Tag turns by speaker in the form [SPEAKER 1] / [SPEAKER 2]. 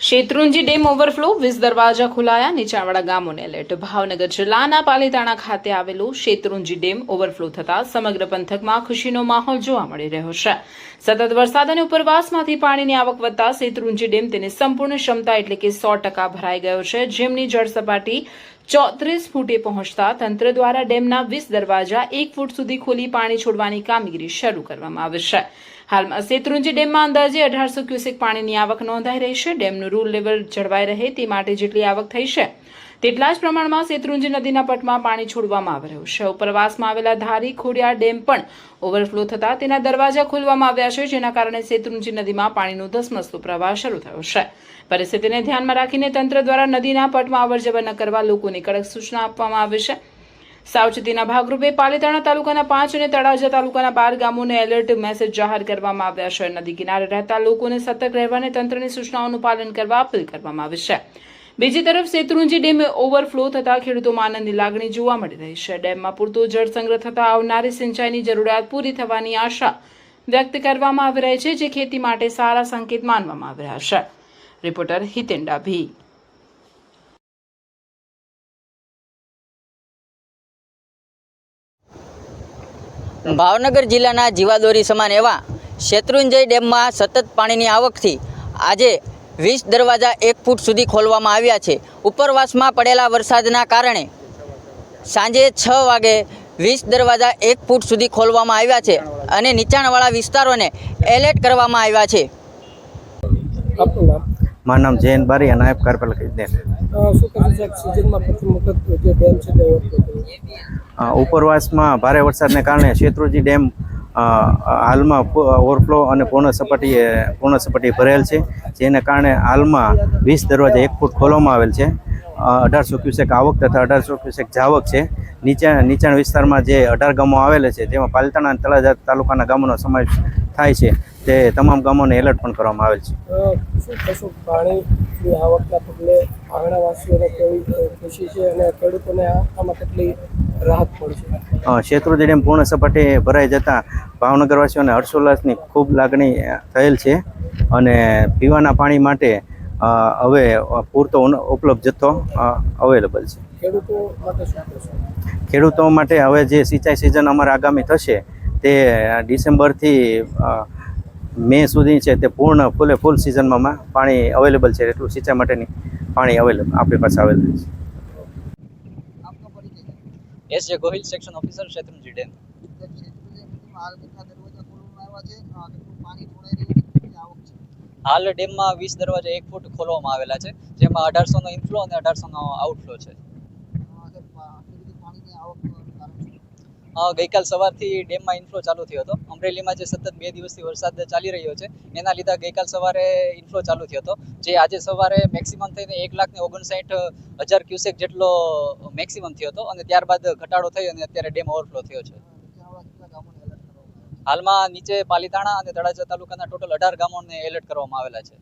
[SPEAKER 1] Shetrunji dam overflow 20 દરવાજા ખોલાયા, નીચાણવાળા ગામોને એલર્ટ। ભાવનગર જિલ્લાના પાલીતાણા ખાતે આવેલું શેત્રુંજી ડેમ ઓવરફ્લો થતા સમગ્ર પંથકમાં ખુશીનો માહોલ જોવા મળી રહ્યો છે। સતત વરસાદ અને ઉપરવાસમાંથી પાણીની આવક વધતા શેત્રુંજી ડેમ તેની સંપૂર્ણ ક્ષમતા એટલે કે 100% ભરાઈ ગયો છે, જેમની જળ સપાટી 34 ફૂટે પહોંચતા તંત્ર દ્વારા ડેમના 20 દરવાજા 1 ફૂટ સુધી ખોલી પાણી છોડવાની કામગીરી શરૂ કરવામાં આવી છે। હાલમાં શેત્રુંજી ડેમમાં અંદાજે 1800 ક્યુસેક પાણીની આવક નોંધાઈ રહી છે। ડેમનું રૂલ લેવલ જળવાઈ રહે તે માટે જેટલી આવક થઈ છે તેટલા જ પ્રમાણમાં શેત્રુંજી નદીના પટમાં પાણી છોડવામાં આવી રહ્યું છે। ઉપરવાસમાં આવેલા ધારી ખોડિયાર ડેમ પણ ઓવરફ્લો થતા તેના દરવાજા ખોલવામાં આવ્યા છે, જેના કારણે શેત્રુંજી નદીમાં પાણીનો ધસમસતો પ્રવાહ શરૂ થયો છે। પરિસ્થિતિને ધ્યાનમાં રાખીને તંત્ર દ્વારા નદીના પટમાં અવરજવર ન કરવા લોકોને કડક સૂચના આપવામાં આવી છે। સાવચેતીના ભાગરૂપે પાલીતાણા તાલુકાના 5 અને તળાજા તાલુકાના 12 ગામોને એલર્ટ મેસેજ જાહેર કરવામાં આવ્યા છે। નદી કિનારે રહેતા લોકોને સતર્ક રહેવા અને તંત્રની સૂચનાઓનું પાલન કરવા અપીલ કરવામાં આવી છે। બીજી તરફ શેત્રુંજી ડેમ ઓવરફ્લો થતા ખેડૂતોમાં આનંદની લાગણી જોવા મળી રહી છે। ડેમમાં પૂરતો જળ સંગ્રહ થતા આવનારી સિંચાઈની જરૂરિયાત પૂરી થવાની આશા વ્યક્ત કરવામાં આવી રહી છે, જે ખેતી માટે સારા સંકેત માનવામાં આવી રહ્યા છે। રિપોર્ટર હિતેન ડાભી।
[SPEAKER 2] ભાવનગર જિલ્લાના જીવાદોરી સમાન એવા શેત્રુંજય ડેમમાં સતત પાણીની આવકથી આજે 20 દરવાજા 1 ફૂટ સુધી ખોલવામાં આવ્યા છે। ઉપરવાસમાં પડેલા વરસાદના કારણે સાંજે 6 વાગે 20 દરવાજા 1 ફૂટ સુધી ખોલવામાં આવ્યા છે અને નીચાણવાળા વિસ્તારોને એલર્ટ કરવામાં આવ્યા છે।
[SPEAKER 3] મારું નામ જૈન બારી, નાયબ કાર્યપાલક ઇજનેર। ઉપરવાસમાં ભારે વરસાદને કારણે શેત્રુંજી ડેમ હાલમાં ઓવરફ્લો અને પૂર્ણ સપાટી ભરેલ છે, જેને કારણે હાલમાં 20 દરવાજા 1 ફૂટ ખોલવામાં આવેલ છે। 1800 ક્યુસેક આવક તથા 1800 ક્યુસેક જાવક છે। નીચાણ વિસ્તારમાં જે 18 ગામો આવેલા છે તેમાં પાલીતાણા અને તળાજા તાલુકાના ગામોનો સમાવેશ થાય છે, તે તમામ ગામોને એલર્ટ પણ કરવામાં આવેલ છે।
[SPEAKER 4] શું કશું પાણીની આવકના પગલે આંગણાવાસીઓને કેવી ખુશી છે અને ખેડૂતોને આમાં કેટલી રાહત પડશે?
[SPEAKER 3] શેત્રુંજી ડેમ પૂર્ણ સપાટી ભરાઈ જતાં ભાવનગરવાસીઓને હર્ષોલ્લાસની ખૂબ લાગણી થયેલ છે અને પીવાના પાણી માટે હવે પૂરતો ઉપલબ્ધ જથ્થો અવેલેબલ છે।
[SPEAKER 4] ખેડૂતો માટે શું કહેશો?
[SPEAKER 3] ખેડૂતો માટે હવે જે સિંચાઈ સિઝન અમારે આગામી થશે તે ડિસેમ્બરથી મે સુધી છે, તે ફૂલ સિઝનમાં પાણી અવેલેબલ છે, એટલું સિંચાઈ માટેની પાણી આપણી પાસે અવેલેબલ છે।
[SPEAKER 2] એસ જે Gohil, section officer, Shetrunji dam. હાલ ડેમમાં 20 દરવાજા 1 ફૂટ ખોલવામાં આવેલા છે, જેમાં 1800 નો ઇનફ્લો અને 1800 નો આઉટફ્લો છે। ગઈકાલ સવારથી ડેમમાં ઇનફ્લો ચાલુ થયો હતો। અમરેલીમાં જે સતત 2 દિવસથી વરસાદ ચાલી રહ્યો છે એના લીધે ગઈકાલ સવારે ઇનફ્લો ચાલુ થયો હતો, જે આજે સવારે મેક્સિમમ થઈને 1,59,000 ક્યુસેક જેટલો મેક્સિમમ થયો હતો અને ત્યારબાદ ઘટાડો થઈ અને અત્યારે ડેમ ઓવરફ્લો થયો છે। હાલમાં નીચે પાલીતાણા અને તળાજા તાલુકાના ટોટલ 18 ગામોને એલર્ટ કરવામાં આવેલા છે।